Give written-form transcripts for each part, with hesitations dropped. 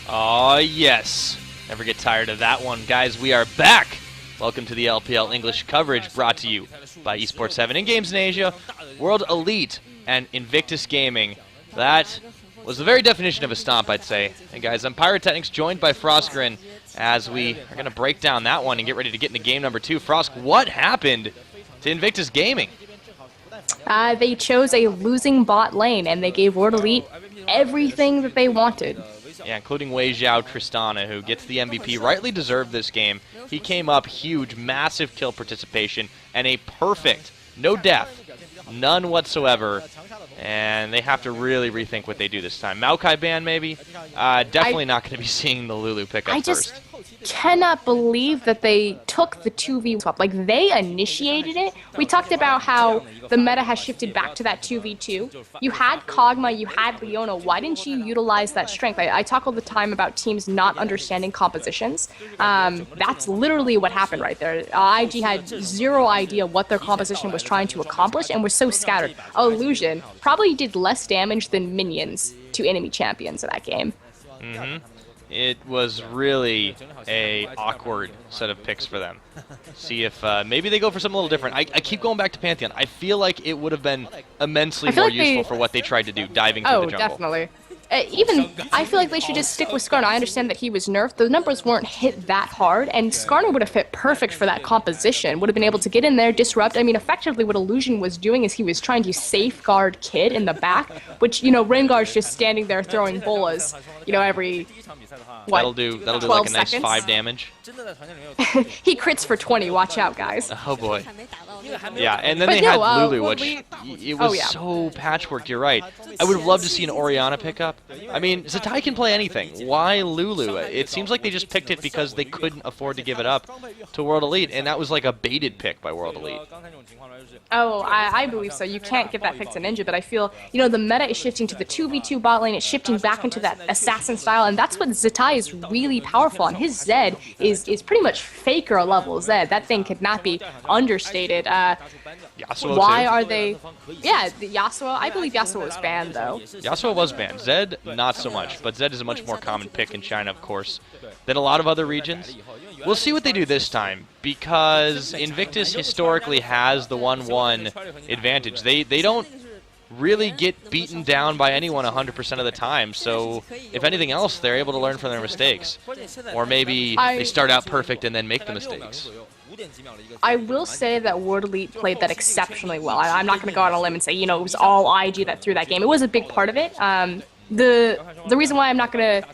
Oh, yes. Never get tired of that one. Guys, we are back. Welcome to the LPL English coverage brought to you by Esports 7 in Games in Asia, World Elite, and Invictus Gaming. That was the very definition of a stomp, I'd say. And guys, I'm Pyrotechnics, joined by Frostgrin, as we are going to break down that one and get ready to get into game number 2. Frosk, what happened to Invictus Gaming? They chose a losing bot lane, and they gave World Elite everything that they wanted. Yeah, including Wei Xiao Tristana, who gets the MVP, rightly deserved this game. He came up huge, massive kill participation, and a perfect, no death, none whatsoever. And they have to really rethink what they do this time. Maokai ban, maybe? Definitely not going to be seeing the Lulu pick up first. Cannot believe that they took the 2v swap. Like, they initiated it. We talked about how the meta has shifted back to that 2v2. You had Kog'Maw, you had Leona. Why didn't you utilize that strength? I talk all the time about teams not understanding compositions. That's literally what happened right there. IG had zero idea what their composition was trying to accomplish and was so scattered. Illusion probably did less damage than minions to enemy champions in that game. It was really a awkward set of picks for them. See if maybe they go for something a little different. I keep going back to Pantheon. I feel like it would have been immensely more useful for what they tried to do, diving through the jungle. Oh, definitely. I feel like they should just stick with Skarner. I understand that he was nerfed. The numbers weren't hit that hard, and Skarner would have fit perfect for that composition. Would have been able to get in there, disrupt. I mean, effectively what Illusion was doing is he was trying to safeguard Kid in the back, which, you know, Rengar's just standing there throwing bolas, you know, every, what, That'll do like a nice seconds? 5 damage. He crits for 20, watch out, guys. Oh boy. Yeah, and then had Lulu, which it was so patchwork, you're right. I would have loved to see an Orianna pickup. I mean, Zatai can play anything. Why Lulu? It seems like they just picked it because they couldn't afford to give it up to World Elite, and that was like a baited pick by World Elite. Oh, I believe so. You can't give that pick to Ninja, but I feel, you know, the meta is shifting to the 2v2 bot lane. It's shifting back into that assassin style, and that's what Zatai is really powerful on. His Zed is pretty much Faker level Zed. That thing could not be understated. Yasuo why too. Are they... Yeah, the Yasuo. I believe Yasuo was banned, though. Yasuo was banned. Zed, not so much. But Zed is a much more common pick in China, of course, than a lot of other regions. We'll see what they do this time, because Invictus historically has the 1-1 advantage. They don't really get beaten down by anyone 100% of the time, so if anything else, they're able to learn from their mistakes. Or maybe they start out perfect and then make the mistakes. I will say that World Elite played that exceptionally well. I'm not going to go on a limb and say, you know, it was all IG that threw that game. It was a big part of it. The reason why I'm not going to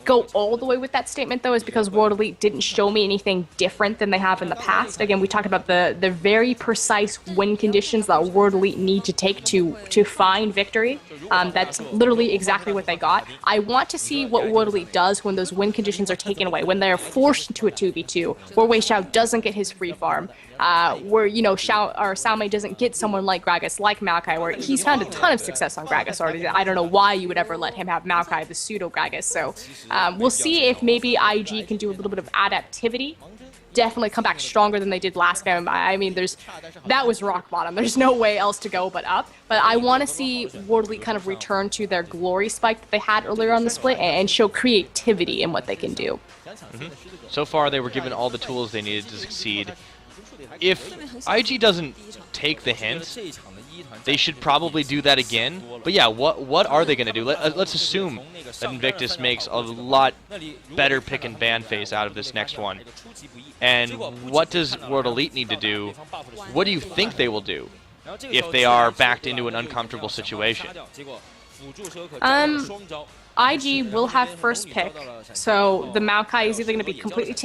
go all the way with that statement, though, is because World Elite didn't show me anything different than they have in the past. Again, we talked about the very precise win conditions that World Elite need to take to find victory. That's literally exactly what they got. I want to see what World Elite does when those win conditions are taken away, when they're forced into a 2v2, where Wei Xiao doesn't get his free farm, where, you know, Sao Mei doesn't get someone like Gragas, like Maokai, where he's found a ton of success on Gragas already. I don't know why you would ever let him have Maokai, the pseudo Gragas. So we'll see if maybe IG can do a little bit of adaptivity. Definitely come back stronger than they did last game. I mean, that was rock bottom. There's no way else to go but up. But I want to see World Elite kind of return to their glory spike that they had earlier on the split and show creativity in what they can do. So far, they were given all the tools they needed to succeed. If IG doesn't take the hint, they should probably do that again. But yeah, what are they going to do? Let's assume that Invictus makes a lot better pick and ban phase out of this next one. And what does World Elite need to do? What do you think they will do if they are backed into an uncomfortable situation? IG will have first pick, so the Maokai is either going to be completely...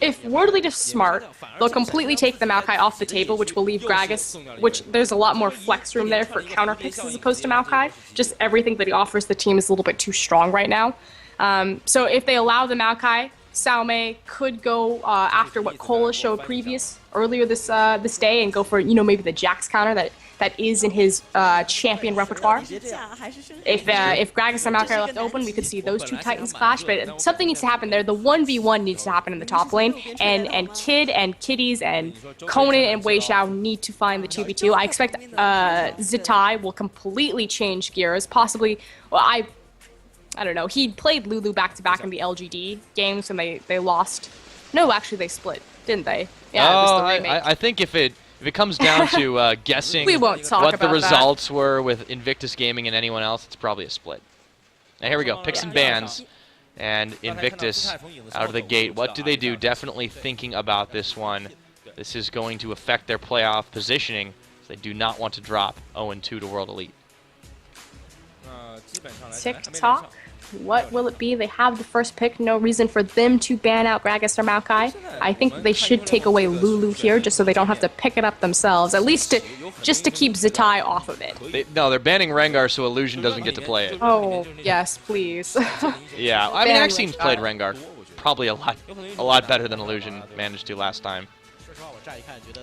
If World Elite is smart, they'll completely take the Maokai off the table, which will leave Gragas, which there's a lot more flex room there for counter picks as opposed to Maokai. Just everything that he offers the team is a little bit too strong right now. So if they allow the Maokai, Sao Mei could go after what Cola showed earlier this day and go for, you know, maybe the Jax counter that is in his champion repertoire. If Gragas and Maokai are left open, we could see those two Titans clash, but something needs to happen there. The 1v1 needs to happen in the top lane, and Kid and Kitties and Conan and Wei Xiao need to find the 2v2. I expect Zatai will completely change gears, possibly... Well, I don't know. He played Lulu back-to-back in the LGD games, and they lost. No, actually, they split, didn't they? Yeah, it was the remake. I think if it comes down to guessing we won't talk what about the results were with Invictus Gaming and anyone else, it's probably a split. Now here we go, picks and bans, and Invictus out of the gate. What do they do? Definitely thinking about this one. This is going to affect their playoff positioning. So they do not want to drop 0-2 to World Elite. TikTok. What will it be? They have the first pick. No reason for them to ban out Gragas or Maokai. I think they should take away Lulu here just so they don't have to pick it up themselves. At least just to keep Zatai off of it. No, they're banning Rengar so Illusion doesn't get to play it. Oh, yes, please. Yeah, I mean, Axine's played Rengar probably a lot better than Illusion managed to last time.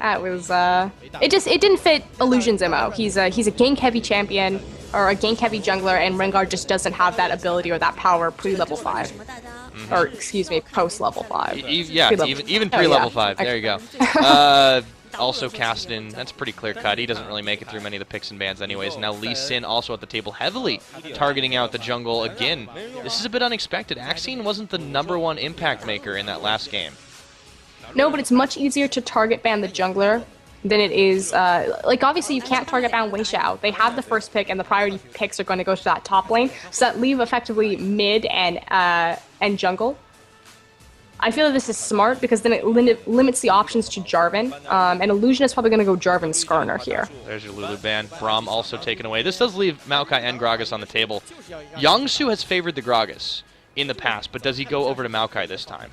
That was it didn't fit Illusion's MO. He's a gank heavy champion or a gank heavy jungler, and Rengar just doesn't have that ability or that power pre-level 5. Or excuse me, post-level 5. Yeah, even pre-level 5. There you go. Also Kassadin, that's pretty clear cut. He doesn't really make it through many of the picks and bans anyways. Now Lee Sin also at the table heavily targeting out the jungle again. This is a bit unexpected. Axine wasn't the #1 impact maker in that last game. No, but it's much easier to target ban the jungler than it is, like obviously you can't target ban Wei Xiao. They have the first pick and the priority picks are going to go to that top lane, so that leave effectively mid and jungle. I feel that this is smart because then it limits the options to Jarvan, and Illusion is probably going to go Jarvan Skarner here. There's your Lulu ban. Braum also taken away. This does leave Maokai and Gragas on the table. Youngsu has favored the Gragas in the past, but does he go over to Maokai this time?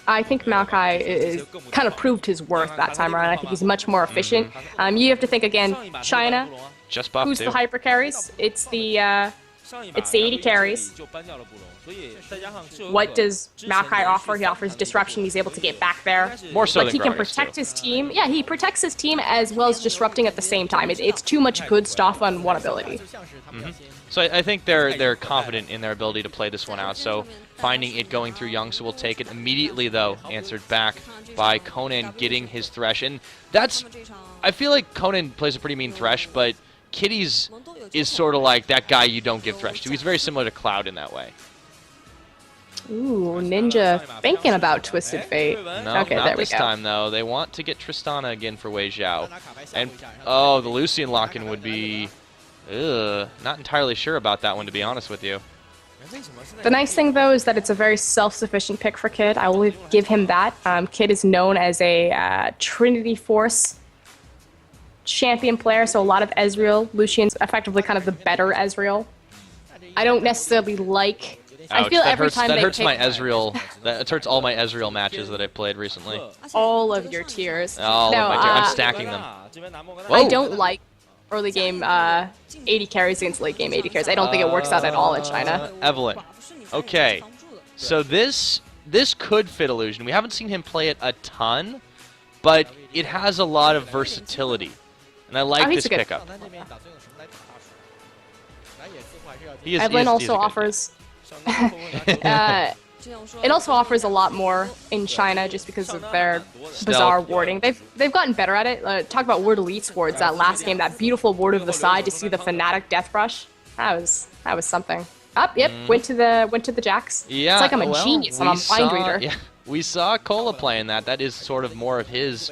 I think Maokai is kind of proved his worth that time around. I think he's much more efficient. You have to think again, China, just buffed who's the hyper carries? It's the 80 carries. What does Maokai offer? He offers disruption. He's able to get back there. More so than he can protect his team. Yeah, he protects his team as well as disrupting at the same time. It's too much good stuff on one ability. So I think they're confident in their ability to play this one out. So finding it going through Youngsu will take it immediately, though, answered back by Conan getting his Thresh. And that's, I feel like Conan plays a pretty mean Thresh, but Kitty's is sort of like that guy you don't give Thresh to. He's very similar to Cloud in that way. Ooh, Ninja thinking about Twisted Fate. No, okay, not there we this go. time, though. They want to get Tristana again for Wei Xiao. And, oh, the Lucian lock-in would be... not entirely sure about that one, to be honest with you. The nice thing, though, is that it's a very self-sufficient pick for Kid. I will give him that. Kid is known as a Trinity Force champion player, so a lot of Ezreal. Lucian's effectively kind of the better Ezreal. I don't necessarily like... Ouch, I feel every time that they hurts pick my Ezreal. That hurts all my Ezreal matches that I've played recently. all of your tiers. All no, of my tiers. I'm stacking them. Whoa. I don't like early game 80 carries against late game 80 carries. I don't think it works out at all in China. Evelyn. Okay. So this could fit Illusion. We haven't seen him play it a ton, but it has a lot of versatility. And I like this pickup. Evelyn also offers... it also offers a lot more in China just because of their bizarre warding. They've gotten better at it. Talk about Ward Elite's wards. That last game, that beautiful ward of the side to see the Fnatic Death Rush. That was something. Up, yep, went to the Jax. Yeah, it's like I'm a genius. I'm a mind reader. Yeah, we saw Kola playing that. That is sort of more of his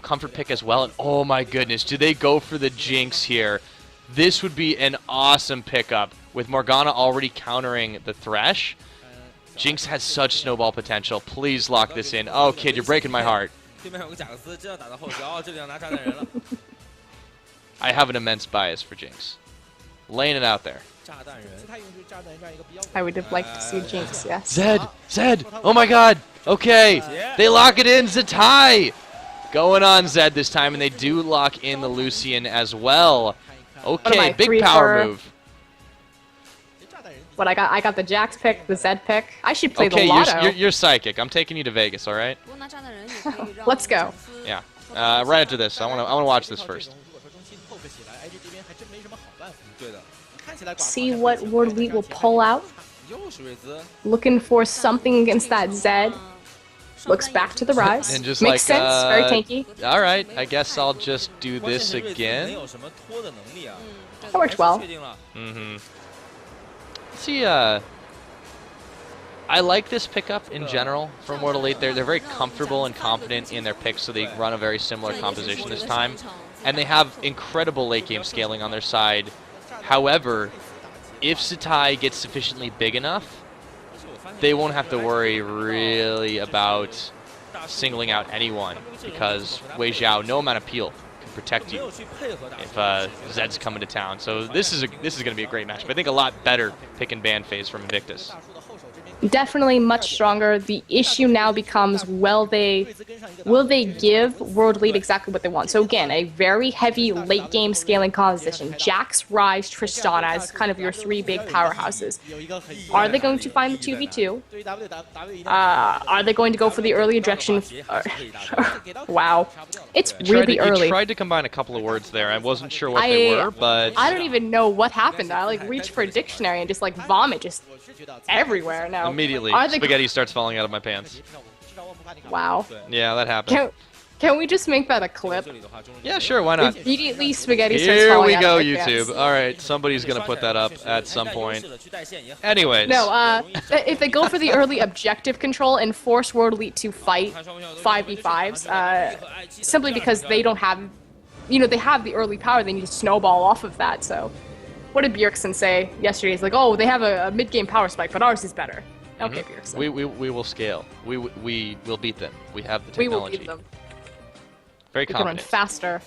comfort pick as well. And oh my goodness, do they go for the Jinx here? This would be an awesome pickup. With Morgana already countering the Thresh, Jinx has such snowball potential. Please lock this in. Oh, Kid, you're breaking my heart. I have an immense bias for Jinx. Laying it out there. I would have liked to see Jinx, yes. Zed! Oh my god! Okay, they lock it in, Zatai! Going on Zed this time, and they do lock in the Lucian as well. Okay, big power move. But I got the Jax pick, the Zed pick. I should play the Lotto. Okay, you're psychic. I'm taking you to Vegas, all right? Let's go. Yeah. Right after this, I want to watch this first. See what Ward Elite will pull out. Looking for something against that Zed. Looks back to the rise. And just makes sense. Very tanky. All right, I guess I'll just do this again. That worked well. See, I like this pickup in general from World Elite. They're very comfortable and confident in their picks, so they run a very similar composition this time. And they have incredible late game scaling on their side. However, if Zatai gets sufficiently big enough, they won't have to worry really about singling out anyone, because Wei Xiao, no amount of peel can protect you if Zed's coming to town. So this is going to be a great matchup. I think a lot better pick and ban phase from Invictus. Definitely much stronger. The issue now becomes, will they give World Elite exactly what they want? So again, a very heavy late game scaling composition. Jax, Ryze, Tristana as kind of your three big powerhouses. Are they going to find the 2v2? Are they going to go for the early ejection? Wow. It's really early. You tried to combine a couple of words there. I wasn't sure what they were, but... I don't even know what happened. I like reached for a dictionary and just like vomit just everywhere now. Immediately, spaghetti starts falling out of my pants. Wow. Yeah, that happened. Can we just make that a clip? Yeah, sure, why not? Immediately, spaghetti starts falling out of my pants. Here we go, YouTube. All right, somebody's going to put that up at some point. Anyways. No, if they go for the early objective control and force World Elite to fight 5v5s, simply because they don't have, they have the early power, they need to snowball off of that, so... What did Bjergsen say yesterday? He's like, oh, they have a mid-game power spike, but ours is better. Okay, Bjergsen. We will scale. We will beat them. We have the technology. We will beat them. Very confident. We can run faster.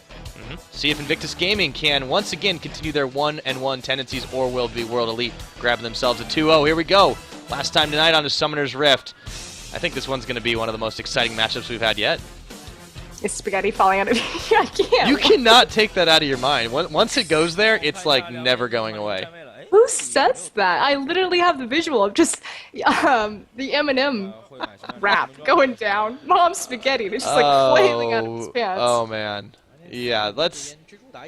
See if Invictus Gaming can once again continue their 1-1 tendencies, or will be World Elite grabbing themselves a 2-0. Here we go. Last time tonight on the Summoner's Rift. I think this one's going to be one of the most exciting matchups we've had yet. Is spaghetti falling out of I can't. You cannot take that out of your mind. Once it goes there, it's like never going away. Who says that? I literally have the visual of just the Eminem rap going down. Mom spaghetti. It's just like flailing out of his pants. Oh man. Yeah,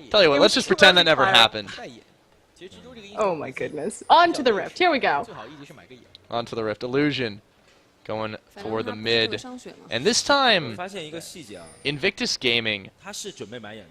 tell you what, let's just pretend that never happened. Oh my goodness. On to the Rift. Here we go. On to the Rift. Illusion. Going for the mid. And this time, Invictus Gaming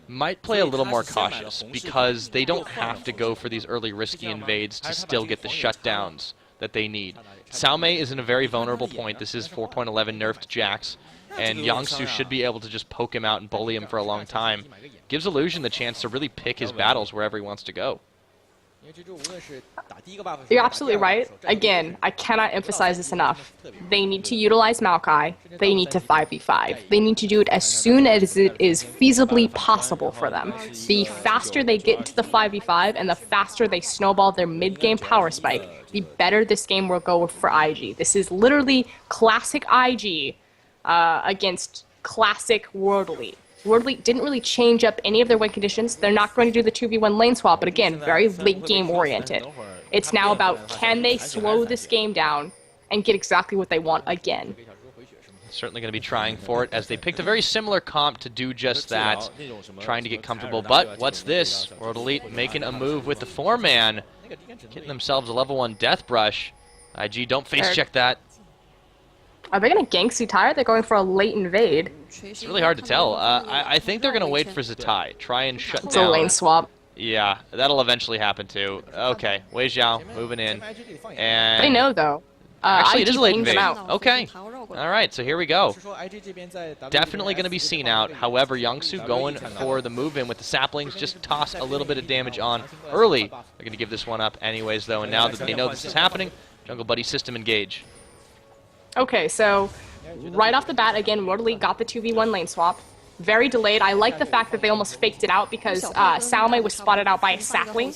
might play a little more cautious, because they don't have to go for these early risky invades to still get the shutdowns that they need. Xiaomei is in a very vulnerable point. This is 4.11 nerfed Jax, and Yangsu should be able to just poke him out and bully him for a long time. Gives Illusion the chance to really pick his battles wherever he wants to go. You're absolutely right. Again, I cannot emphasize this enough. They need to utilize Maokai. They need to 5v5. They need to do it as soon as it is feasibly possible for them. The faster they get into the 5v5 and the faster they snowball their mid-game power spike, the better this game will go for IG. This is literally classic IG against classic World Elite. World Elite didn't really change up any of their win conditions. They're not going to do the 2v1 lane swap, but again, very late game oriented. It's now about, can they slow this game down and get exactly what they want again? Certainly going to be trying for it, as they picked a very similar comp to do just that, trying to get comfortable. But what's this? World Elite making a move with the 4-man, getting themselves a level 1 Death Brush. IG, don't face check that. Are they going to gank Zatai? They're going for a late invade. It's really hard to tell. I think they're going to wait for Zatai, try and shut down. It's a lane swap. Yeah, that'll eventually happen too. Okay, Wei Xiao moving in. And they know, though. actually, it is a late invade. Out. Okay. Alright, so here we go. Definitely going to be seen out. However, Yangsu going for the move in with the saplings. Just toss a little bit of damage on early. They're going to give this one up anyways, though. And now that they know this is happening, Jungle Buddy system engage. Okay, so right off the bat, again, World Elite got the 2v1 lane swap. Very delayed. I like the fact that they almost faked it out, because Xiaomei was spotted out by a sapling.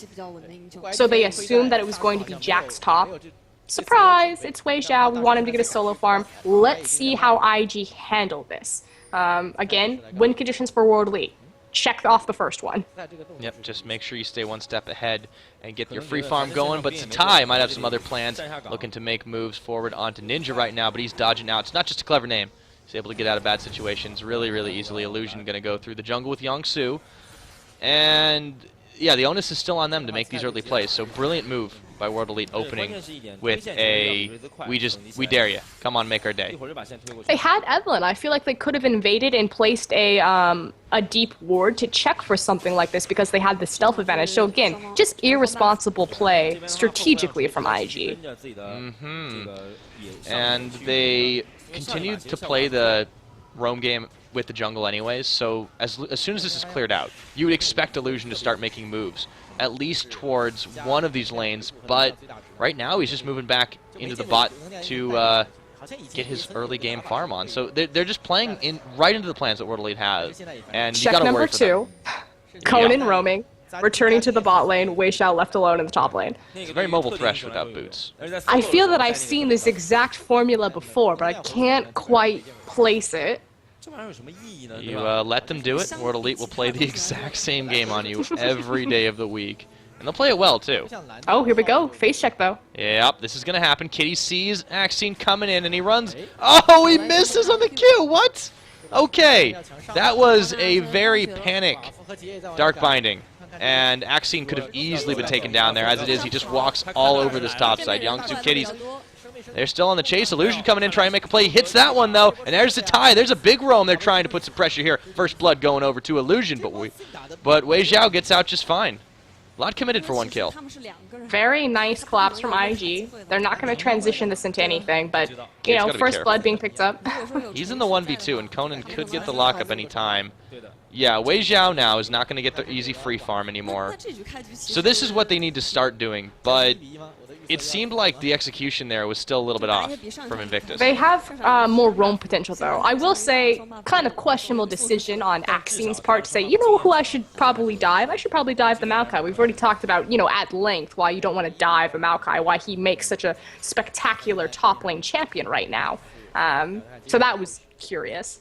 So they assumed that it was going to be Jax top. Surprise! It's Wei Xiao. We want him to get a solo farm. Let's see how IG handle this. Again, win conditions for World Elite. Check off the first one. Yep, just make sure you stay one step ahead and get your free farm going. But Zatai might have some other plans, looking to make moves forward onto Ninja right now, but he's dodging out. It's not just a clever name. He's able to get out of bad situations really, really easily. Illusion going to go through the jungle with Yangsu. And yeah, the onus is still on them to make these early plays. So brilliant move by World Elite opening with a we dare you. Come on, make our day. They had Evelyn. I feel like they could have invaded and placed a deep ward to check for something like this because they had the stealth advantage. So again, just irresponsible play strategically from IG. And they continued to play the roam game with the jungle anyways, so as soon as this is cleared out, you would expect Illusion to start making moves, at least towards one of these lanes, but right now he's just moving back into the bot to get his early game farm on. So they're just playing right into the plans that World Elite has, and you gotta worry for them. Check number 2, Conan roaming, returning to the bot lane, Wei Xiao left alone in the top lane. It's a very mobile Thresh without boots. I feel that I've seen this exact formula before, but I can't quite place it. You let them do it, World Elite will play the exact same game on you every day of the week. And they'll play it well, too. Oh, here we go. Face check, though. Yep, this is going to happen. Kitty sees Axine coming in, and he runs. Oh, he misses on the Q. What? Okay, that was a very panic Dark Binding. And Axine could have easily been taken down there. As it is, he just walks all over this top side. Youngsu Kitties, they're still on the chase. Illusion coming in, trying to make a play. He hits that one, though, and there's the tie. There's a big roam. They're trying to put some pressure here. First blood going over to Illusion, but Wei Xiao gets out just fine. A lot committed for one kill. Very nice collapse from IG. They're not going to transition this into anything, but, you know, first blood being picked up. He's in the 1v2, and Conan could get the lockup any time. Yeah, Wei Xiao now is not going to get the easy free farm anymore. So this is what they need to start doing, but it seemed like the execution there was still a little bit off from Invictus. They have more roam potential, though. I will say, kind of questionable decision on Axine's part to say, you know who I should probably dive? I should probably dive the Maokai. We've already talked about, you know, at length why you don't want to dive the Maokai, why he makes such a spectacular top lane champion right now. So that was curious.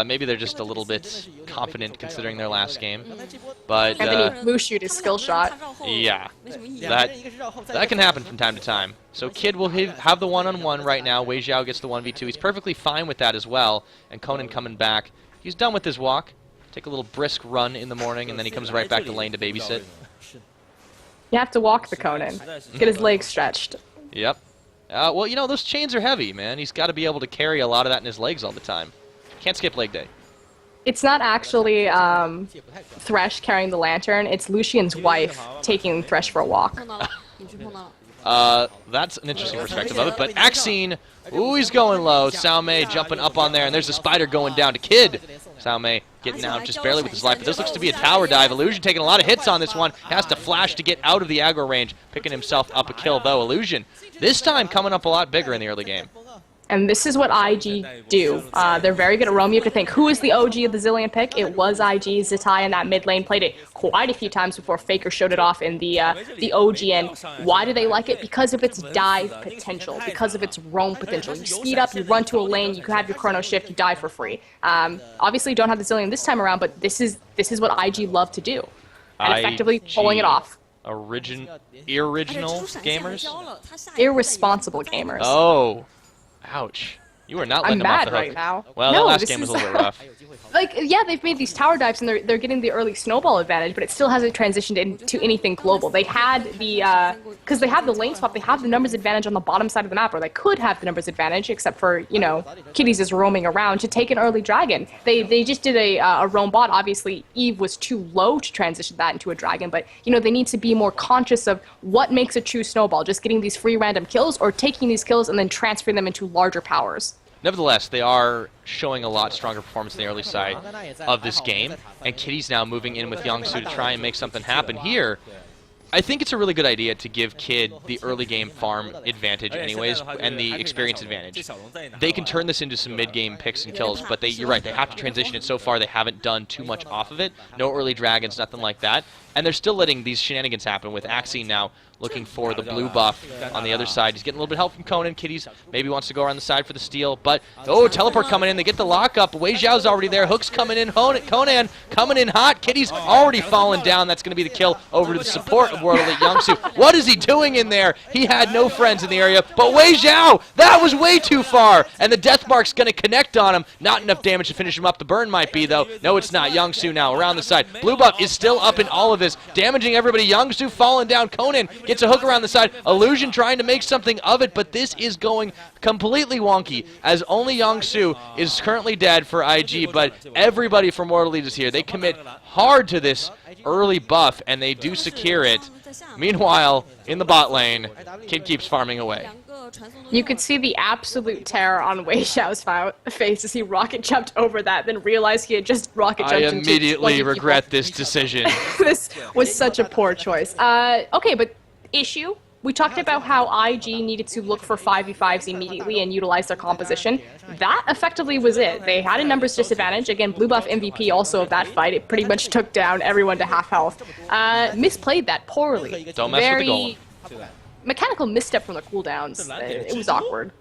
Maybe they're just a little bit confident considering their last game, but and then he blue-shoot his skill shot. Yeah, that can happen from time to time. So Kid will have the one-on-one right now. Wei Xiao gets the 1v2. He's perfectly fine with that as well. And Conan coming back. He's done with his walk. Take a little brisk run in the morning, and then he comes right back to lane to babysit. You have to walk the Conan. Get his legs stretched. Yep. Well, you know, those chains are heavy, man. He's got to be able to carry a lot of that in his legs all the time. Can't skip leg day. It's not actually Thresh carrying the lantern. It's Lucian's wife taking Thresh for a walk. That's an interesting perspective of it. But Axine, ooh, he's going low. Sao Mei jumping up on there, and there's a spider going down to Kid. Sao Mei getting out just barely with his life, but this looks to be a tower dive. Illusion taking a lot of hits on this one. Has to flash to get out of the aggro range. Picking himself up a kill, though. Illusion, this time coming up a lot bigger in the early game. And this is what IG do. They're very good at roam. You have to think, who is the OG of the Zilean pick? It was IG. Zitai in that mid lane played it quite a few times before Faker showed it off in the OG. And why do they like it? Because of its dive potential, because of its roam potential. You speed up, you run to a lane, you can have your chrono shift, you dive for free. Obviously, you don't have the Zilean this time around, but this is what IG love to do, and effectively pulling it off. Iroriginal gamers? Irresponsible gamers. Oh. Ouch. You are not letting them off the hook. I'm mad right now. Well, no, that last game was a little bit rough. Like, yeah, they've made these tower dives and they're getting the early snowball advantage, but it still hasn't transitioned into anything global. They had the, because they have the lane swap, they have the numbers advantage on the bottom side of the map, or they could have the numbers advantage, except for, you know, Kitties is roaming around to take an early dragon. They just did a roam bot. Obviously, Eve was too low to transition that into a dragon, but, you know, they need to be more conscious of what makes a true snowball, just getting these free random kills or taking these kills and then transferring them into larger powers. Nevertheless, they are showing a lot stronger performance in the early side of this game, and Kitty's now moving in with Youngsu to try and make something happen here. I think it's a really good idea to give Kid the early game farm advantage anyways, and the experience advantage. They can turn this into some mid-game picks and kills, but you're right, they have to transition it. So far, they haven't done too much off of it. No early dragons, nothing like that. And they're still letting these shenanigans happen with Axine now looking for the blue buff on the other side. He's getting a little bit of help from Conan. Kitties maybe wants to go around the side for the steal, but oh, teleport coming in. They get the lockup. Wei Xiao's already there. Hook's coming in. Conan coming in hot. Kitty's already fallen down. That's going to be the kill over to the support of World Elite Youngsu. What is he doing in there? He had no friends in the area, but Wei Zhao, that was way too far, and the death mark's going to connect on him. Not enough damage to finish him up. The burn might be, though. No, it's not. Youngsu now around the side. Blue buff is still up in all of this, damaging everybody. Youngsu falling down. Conan gets a hook around the side. Illusion trying to make something of it, but this is going completely wonky, as only Youngsu is currently dead for IG, but everybody from World Elite is here. They commit hard to this early buff, and they do secure it. Meanwhile, in the bot lane, Kid keeps farming away. You could see the absolute terror on Wei Xiao's face as he rocket jumped over that, then realized he had just rocket jumped into immediately regret this decision. This was such a poor choice. Okay, but issue. We talked about how IG needed to look for 5v5s immediately and utilize their composition. That effectively was it. They had a numbers disadvantage. Again, blue buff MVP also of that fight. It pretty much took down everyone to half health. Misplayed that poorly. Don't mess with the golem. Mechanical misstep from the cooldowns. It was awkward.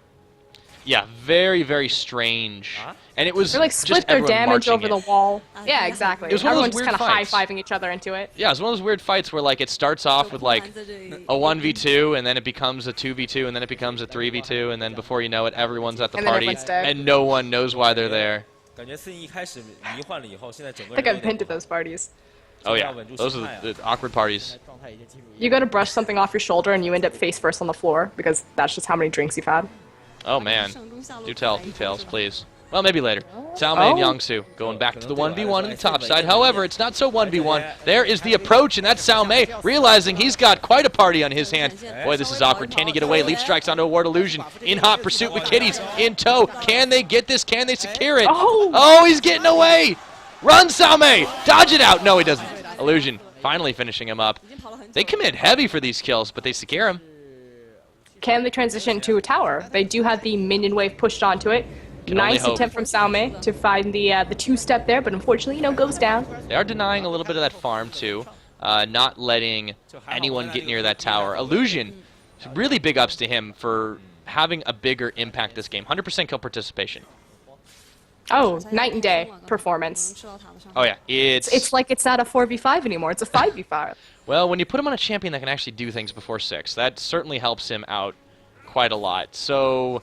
Yeah, very, very strange. And it was They like just split their everyone damage over marching the it. wall. Yeah, exactly. It was one of Everyone those just weird kind of fights. high-fiving each other into it. Yeah, it's one of those weird fights where like it starts off with like a 1v2, and then it becomes a 2v2, and then it becomes a 3v2, and then before you know it, everyone's at the And then party, everyone's dead. and no one knows why they're there. I think I've been to those parties. Oh yeah, those are the awkward parties. You go to brush something off your shoulder and you end up face first on the floor because that's just how many drinks you've had. Oh man, do tell details, please. Well, maybe later. Xiaomei and Youngsu going back to the 1v1 on the top side. However, it's not so 1v1. There is the approach, and that's Xiaomei realizing he's got quite a party on his hands. Boy, this is awkward. Can he get away? Leap strikes onto a ward illusion. In hot pursuit with Kitties in tow. Can they get this? Can they secure it? Oh, he's getting away. Run, Xiaomei. Dodge it out. No, he doesn't. Illusion finally finishing him up. They commit heavy for these kills, but they secure him. Can they transition to a tower? They do have the minion wave pushed onto it. Nice attempt from Xiaomei to find the two-step there, but unfortunately, goes down. They are denying a little bit of that farm, too. Not letting anyone get near that tower. Illusion, really big ups to him for having a bigger impact this game. 100% kill participation. Oh, night and day performance. Oh, yeah. It's like it's not a 4v5 anymore. It's a 5v5. Well, when you put him on a champion that can actually do things before 6, that certainly helps him out quite a lot. So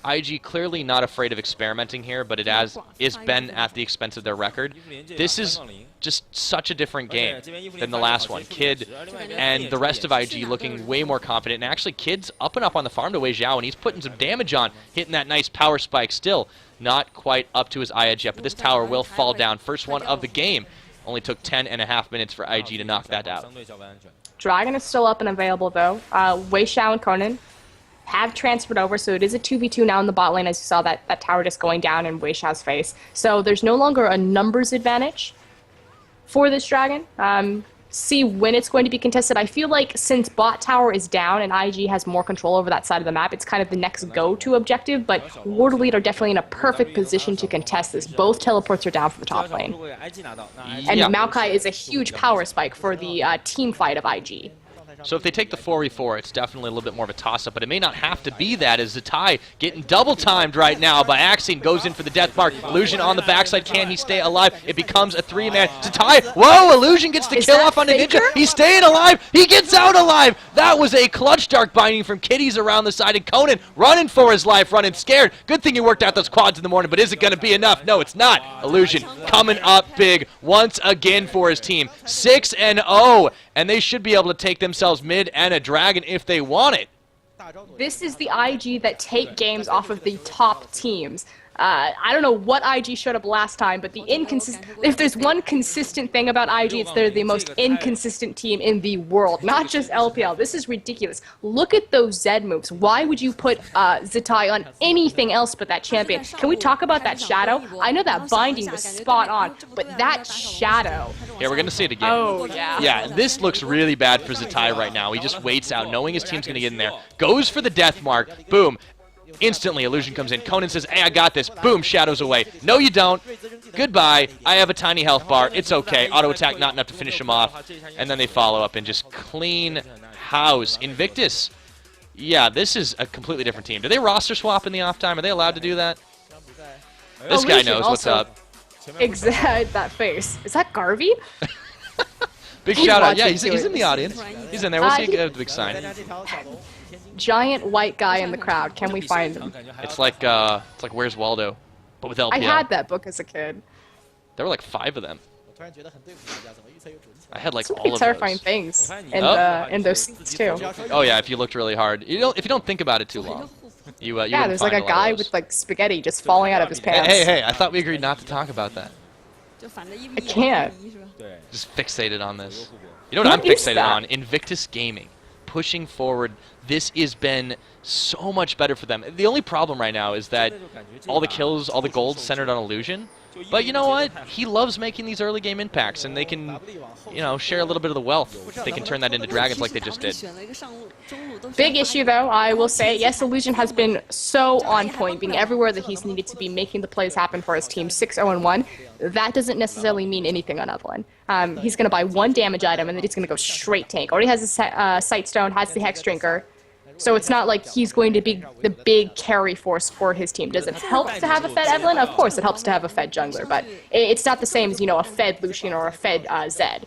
IG clearly not afraid of experimenting here, but it has been at the expense of their record. This is just such a different game than the last one. Kid and the rest of IG looking way more confident. And actually, Kid's up and up on the farm to Wei Zhao, and he's putting some damage on, hitting that nice power spike. Still not quite up to his eye edge yet, but this tower will fall down. First one of the game. Only took 10.5 minutes for IG to knock that out. Dragon is still up and available, though. Wei Xiao and Conan have transferred over, so it is a 2v2 now in the bot lane, as you saw that tower just going down in Wei Xiao's face. So there's no longer a numbers advantage for this Dragon. See when it's going to be contested. I feel like since bot tower is down and IG has more control over that side of the map, it's kind of the next go-to objective, but World Elite are definitely in a perfect position to contest this. Both teleports are down for the top lane. And Maokai is a huge power spike for the team fight of IG. So if they take the 4v4, it's definitely a little bit more of a toss-up, but it may not have to be that, as Zatai getting double-timed right now by Axion, goes in for the death mark. Illusion on the backside, can he stay alive? It becomes a 3-man. Zatai, whoa, Illusion gets the kill off on the Ninja. He's staying alive. He gets out alive. That was a clutch dark binding from Kitties around the side, and Conan running for his life, running scared. Good thing he worked out those quads in the morning, but is it going to be enough? No, it's not. Illusion coming up big once again for his team. 6-0, and they should be able to take themselves mid and a dragon if they want it. This is the IG that take games off of the top teams. I don't know what IG showed up last time, but if there's one consistent thing about IG, it's they're the most inconsistent team in the world, not just LPL. This is ridiculous. Look at those Z moves. Why would you put Zatai on anything else but that champion? Can we talk about that shadow? I know that binding was spot on, but that shadow. Yeah, we're going to see it again. Oh, yeah. Yeah, this looks really bad for Zatai right now. He just waits out, knowing his team's going to get in there. Goes for the death mark. Boom. Instantly, Illusion comes in. Conan says, hey, I got this. Boom, shadows away. No, you don't. Goodbye. I have a tiny health bar. It's okay. Auto attack not enough to finish him off. And then they follow up and just clean house. Invictus. Yeah, this is a completely different team. Do they roster swap in the off time? Are they allowed to do that? This guy knows what's up. Exactly, that face. Is that Garvey? Big He's shout out. Yeah, watching he's too. in the audience. He's in there. We'll see the big sign. Giant white guy in the crowd. Can we find him? It's like Where's Waldo, but with LPL. I had that book as a kid. There were like 5 of them. I had like Some all pretty of terrifying those. things in those seats too. Oh yeah, if you looked really hard. If you don't think about it too long, you Yeah, there's like a guy with like spaghetti just falling out of his pants. Hey! I thought we agreed not to talk about that. I can't. Just fixated on this. You know what I'm is fixated that? on? Invictus Gaming. Pushing forward. This has been so much better for them. The only problem right now is that all the kills, all the gold centered on Illusion. But you know what? He loves making these early game impacts, and they can, you know, share a little bit of the wealth. They can turn that into dragons like they just did. Big issue though, I will say, yes, Illusion has been so on point, being everywhere that he's needed to be, making the plays happen for his team, 6-0-1. That doesn't necessarily mean anything on Evelyn. He's going to buy 1 damage item, and then he's going to go straight tank. Already has a Sight Stone, has the Hex Drinker. So it's not like he's going to be the big carry force for his team. Does it help to have a fed Evelyn? Of course it helps to have a fed jungler, but it's not the same as, you know, a fed Lucian or a fed Zed.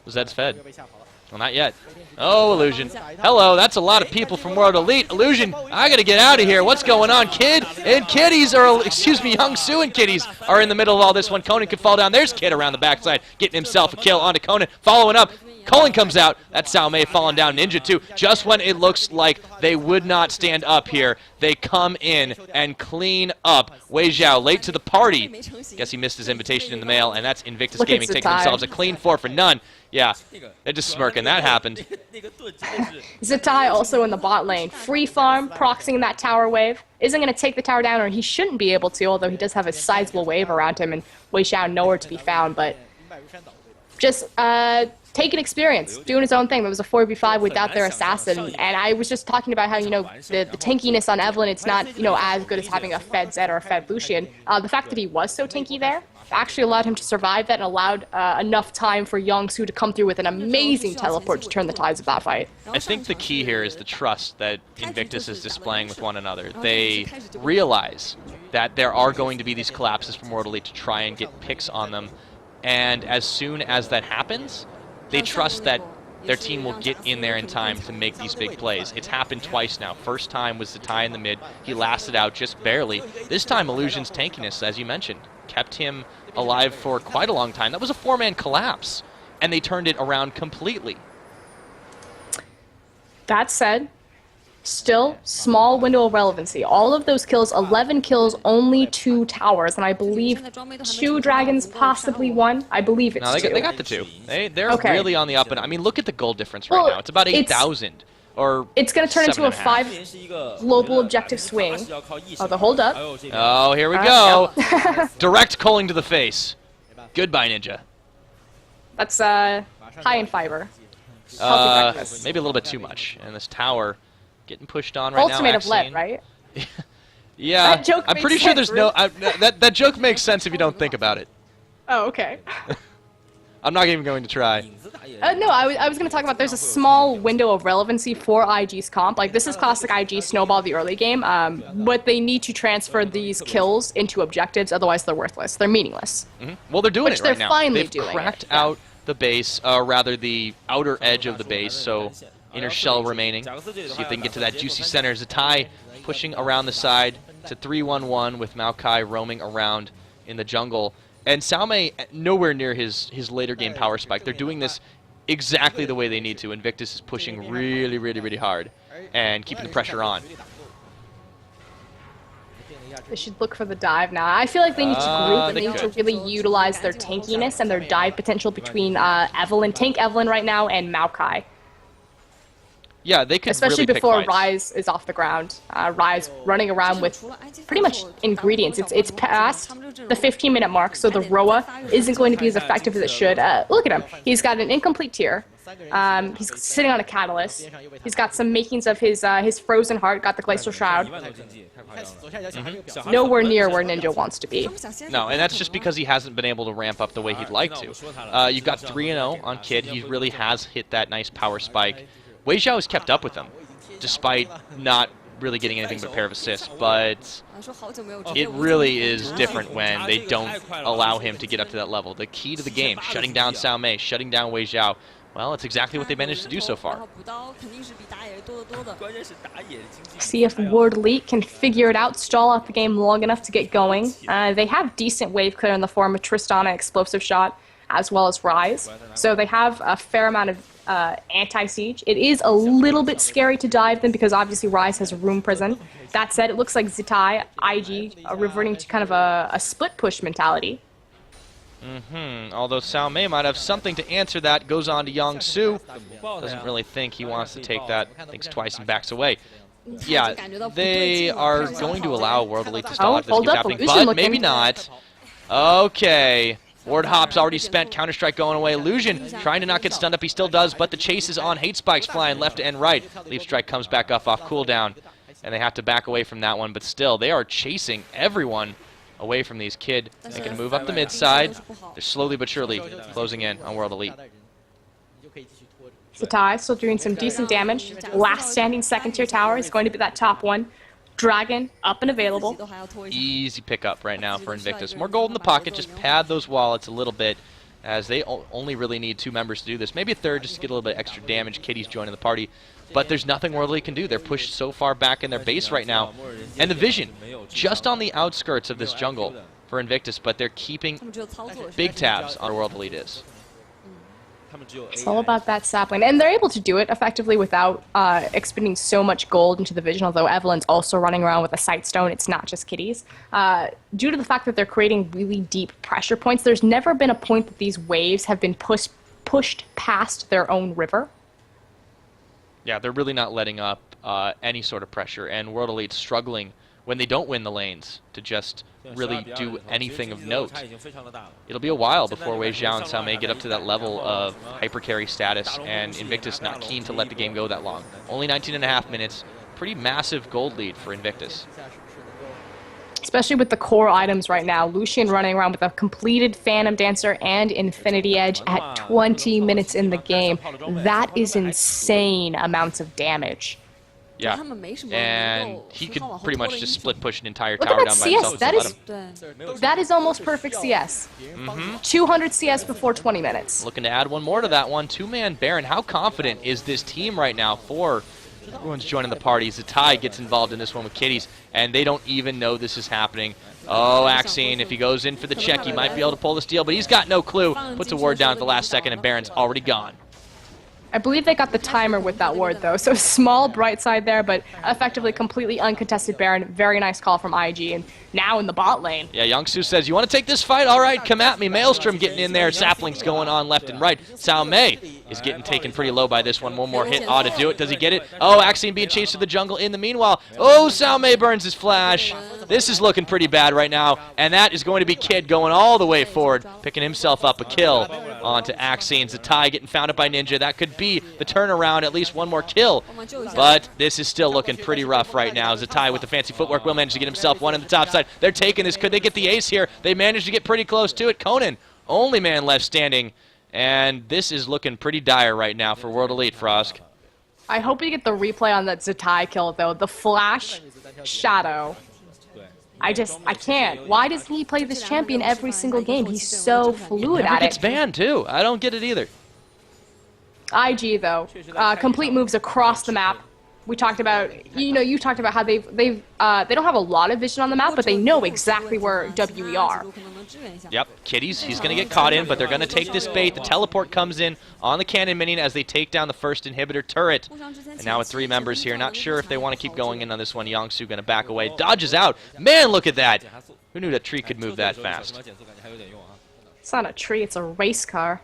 Zed's fed. Well, not yet. Oh, Illusion. Hello, that's a lot of people from World Elite. Illusion, I gotta get out of here. What's going on, Kid? And Kitties are, excuse me, Young Sue and Kitties are in the middle of all this one. Conan can fall down. There's Kid around the backside, getting himself a kill onto Conan. Following up, Colin comes out. That's Sao Mei falling down. Ninja too. Just when it looks like they would not stand up here, they come in and clean up. Wei Zhao late to the party. Guess he missed his invitation in the mail, and that's Invictus Gaming taking themselves a clean 4 for none. Yeah, they're just smirking. That happened. Zatai also in the bot lane. Free farm, proxying that tower wave. Isn't going to take the tower down, or he shouldn't be able to, although he does have a sizable wave around him, and Wei Zhao nowhere to be found, but just taking experience, doing his own thing. There was a 4v5 without their assassin, and I was just talking about how, you know, the tankiness on Evelyn, it's not, you know, as good as having a fed Zed or a fed Lucian. The fact that he was so tanky there actually allowed him to survive that and allowed enough time for Young-Soo to come through with an amazing teleport to turn the tides of that fight. I think the key here is the trust that Invictus is displaying with one another. They realize that there are going to be these collapses from World Elite to try and get picks on them, and as soon as that happens, they trust that their team will get in there in time to make these big plays. It's happened twice now. First time was the tie in the mid. He lasted out just barely. This time, Illusion's tankiness, as you mentioned, kept him alive for quite a long time. That was a 4-man collapse, and they turned it around completely. That said, still, small window of relevancy. All of those kills, 11 kills, only 2 towers, and I believe 2 dragons, possibly 1. I believe it's 2. They got the 2. They're really on the up and I mean, look at the gold difference right now. It's about 8,000. Or it's going to turn into a 5 global objective swing. Oh, the hold up. Oh, here we go. Direct culling to the face. Goodbye, Ninja. That's high in fiber. Maybe a little bit too much. And this tower getting pushed on right Ultimate now. of lead, right? Yeah, that joke I'm pretty sure there's no... that joke makes sense if you don't think about it. Oh, okay. I'm not even going to try. No, I was going to talk about there's a small window of relevancy for IG's comp. Like, this is classic IG Snowball the early game, but they need to transfer these kills into objectives, otherwise they're worthless. They're meaningless. Well, they're doing it right now. Finally They've cracked out the base, rather the outer edge of the base, so inner shell remaining. See if they can get to that juicy center. Zatai pushing around the side to 3-1-1 with Maokai roaming around in the jungle. And Sao Mei nowhere near his later game power spike. They're doing this exactly the way they need to. Invictus is pushing really, really, really hard and keeping the pressure on. They should look for the dive now. I feel like they need to group and they need to really utilize their tankiness and their dive potential between Tank Evelyn right now, and Maokai. Yeah, they could especially really before pick Ryze is off the ground. Ryze running around with pretty much ingredients. It's past the 15-minute mark, so the Roa isn't going to be as effective as it should. Look at him. He's got an incomplete tier. He's sitting on a catalyst. He's got some makings of his frozen heart. Got the glacial shroud. Nowhere near where Ninja wants to be. No, and that's just because he hasn't been able to ramp up the way he'd like to. You've got 3-0 on Kid. He really has hit that nice power spike. Wei Zhao has kept up with him, despite not really getting anything but a pair of assists, but it really is different when they don't allow him to get up to that level. The key to the game, shutting down Sao Mei, shutting down Wei Zhao, well, it's exactly what they managed to do so far. See if World Elite can figure it out, stall out the game long enough to get going. They have decent wave clear in the form of Tristana Explosive Shot, as well as Rise. So they have a fair amount of anti-siege. It is a little bit scary to dive them because obviously Rise has a room prison. That said, it looks like Zitai, IG, reverting to kind of a split push mentality. Although Sao Mei might have something to answer that, goes on to Yangsu. Doesn't really think he wants to take that, thinks twice and backs away. Yeah, they are going to allow World Elite to stall if this keeps happening, but maybe not. Okay. Ward Hop's already spent, Counter-Strike going away. Illusion trying to not get stunned up, he still does, but the chase is on. Hate Spikes flying left and right. Leap Strike comes back off cooldown, and they have to back away from that one, but still, they are chasing everyone away from these Kid. Making a move up the mid side. They're slowly but surely closing in on World Elite. Zitai still doing some decent damage. Last standing second tier tower is going to be that top one. Dragon up and available. Easy pickup right now for Invictus. More gold in the pocket, just pad those wallets a little bit, as they only really need 2 members to do this. Maybe a third just to get a little bit extra damage. Kitty's joining the party. But there's nothing World Elite can do. They're pushed so far back in their base right now. And the vision, just on the outskirts of this jungle for Invictus, but they're keeping big tabs on where World Elite is. It's all about that sapling. And they're able to do it effectively without expending so much gold into the vision, although Evelyn's also running around with a sight stone. It's not just Kitties. Due to the fact that they're creating really deep pressure points, there's never been a point that these waves have been pushed past their own river. Yeah, they're really not letting up any sort of pressure, and World Elite's struggling when they don't win the lanes to just really do anything of note. It'll be a while before Wei Zhao and Sao Mei get up to that level of hypercarry status, and Invictus not keen to let the game go that long. Only 19.5 minutes. Pretty massive gold lead for Invictus. Especially with the core items right now. Lucian running around with a completed Phantom Dancer and Infinity Edge at 20 minutes in the game. That is insane amounts of damage. Yeah, and he could pretty much just split push an entire tower down by himself. That is almost perfect CS. 200 CS before 20 minutes. Looking to add one more to that one. 2-man Baron. How confident is this team right now? Everyone's joining the party. Zitai gets involved in this one with Kitties, and they don't even know this is happening. Oh, Axine, if he goes in for the check, he might be able to pull the steal, but he's got no clue. Puts a ward down at the last second, and Baron's already gone. I believe they got the timer with that ward, though, so small bright side there, but effectively completely uncontested Baron. Very nice call from IG, and now in the bot lane. Yeah, Youngsu says, you want to take this fight? All right, come at me. Maelstrom getting in there. Saplings going on left and right. Sao Mei is getting taken pretty low by this one. One more hit ought to do it. Does he get it? Oh, Axine being chased to the jungle in the meanwhile. Oh, Sao Mei burns his flash. This is looking pretty bad right now, and that is going to be Kid going all the way forward, picking himself up a kill onto Axine. Zitai getting found up by Ninja. That could be the turnaround, at least one more kill. But this is still looking pretty rough right now. Zitai with the fancy footwork will manage to get himself one on the top side. They're taking this. Could they get the ace here? They managed to get pretty close to it. Conan, only man left standing. And this is looking pretty dire right now for World Elite, Frosk. I hope we get the replay on that Zitai kill, though. The flash shadow. I can't. Why does he play this champion every single game? He's so fluid at it. It's banned, too. I don't get it either. IG, though, complete moves across the map. We talked about, you talked about how they don't have a lot of vision on the map, but they know exactly where WE are. Yep, Kitties, he's going to get caught in, but they're going to take this bait. The teleport comes in on the cannon minion as they take down the first inhibitor turret. And now with 3 members here, not sure if they want to keep going in on this one. Yangsu going to back away, dodges out. Man, look at that. Who knew that tree could move that fast? It's not a tree, it's a race car.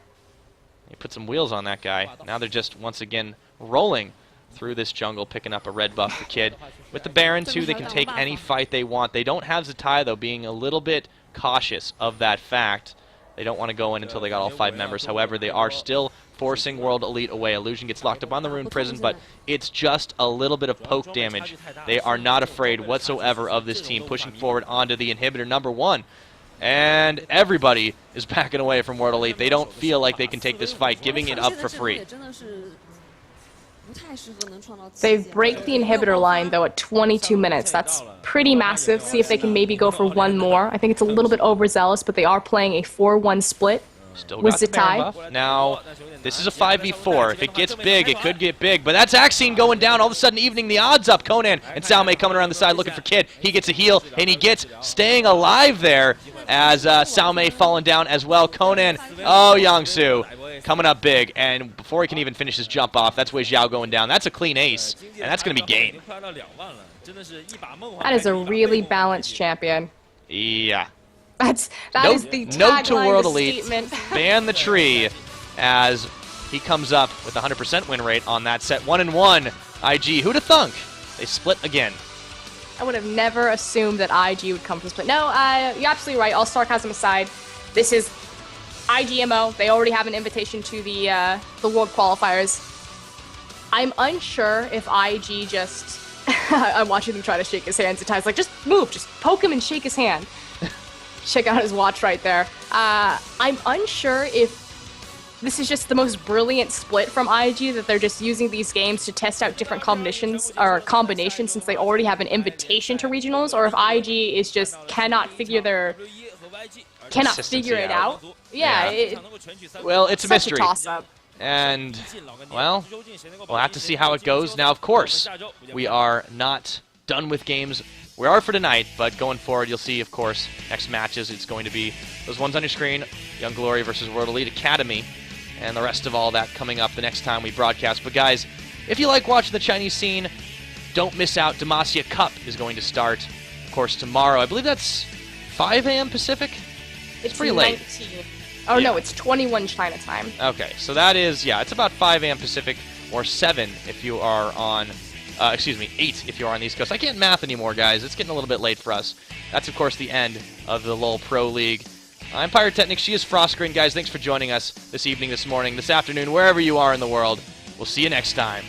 He put some wheels on that guy. Now they're just, once again, rolling through this jungle, picking up a red buff for Kid. With the Baron, too, they can take any fight they want. They don't have Zitai, though, being a little bit cautious of that fact. They don't want to go in until they got all 5 members. However, they are still forcing World Elite away. Illusion gets locked up on the Rune Prison, but it's just a little bit of poke damage. They are not afraid whatsoever of this team, pushing forward onto the inhibitor number 1. And everybody is backing away from World Elite. They don't feel like they can take this fight, giving it up for free. They break the inhibitor line, though, at 22 minutes. That's pretty massive. See if they can maybe go for one more. I think it's a little bit overzealous, but they are playing a 4-1 split. Still with got the Baron buff. Now, this is a 5v4. If it gets big, it could get big. But that's Axine going down, all of a sudden evening the odds up. Conan and Salme coming around the side looking for Kid. He gets a heal, and he gets staying alive there as Salme falling down as well. Conan, oh, Yangsu coming up big. And before he can even finish his jump off, that's Wei Xiao going down. That's a clean ace, and that's going to be game. That is a really balanced champion. Yeah. That is the note to tagline, World the Elite, statement. ban the tree, as he comes up with a 100% win rate on that set. 1-1, IG. Who'da thunk? They split again. I would have never assumed that IG would come from split. No, you're absolutely right. All sarcasm aside, this is IGMO. They already have an invitation to the World Qualifiers. I'm unsure if IG just... I'm watching them try to shake his hands at times. Like, just move. Just poke him and shake his hand. Check out his watch right there. I'm unsure if this is just the most brilliant split from IG, that they're just using these games to test out different combinations since they already have an invitation to regionals, or if IG is just cannot figure it out. Yeah. Well, it's a mystery. Such a toss-up. And, well, we'll have to see how it goes. Now, of course, we are not done with games. We are for tonight, but going forward, you'll see, of course, next matches, it's going to be those ones on your screen, Young Glory versus World Elite Academy, and the rest of all that coming up the next time we broadcast. But guys, if you like watching the Chinese scene, don't miss out. Demacia Cup is going to start, of course, tomorrow. I believe that's 5 a.m. Pacific? It's pretty 19. late. Oh, yeah. No, it's 21 China time. Okay, so that is, yeah, it's about 5 a.m. Pacific, or 7 if you are on... 8 if you're on the East Coast. I can't math anymore, guys. It's getting a little bit late for us. That's, of course, the end of the LoL Pro League. I'm Pyrotechnic. She is Frostgreen. Guys, thanks for joining us this evening, this morning, this afternoon, wherever you are in the world. We'll see you next time.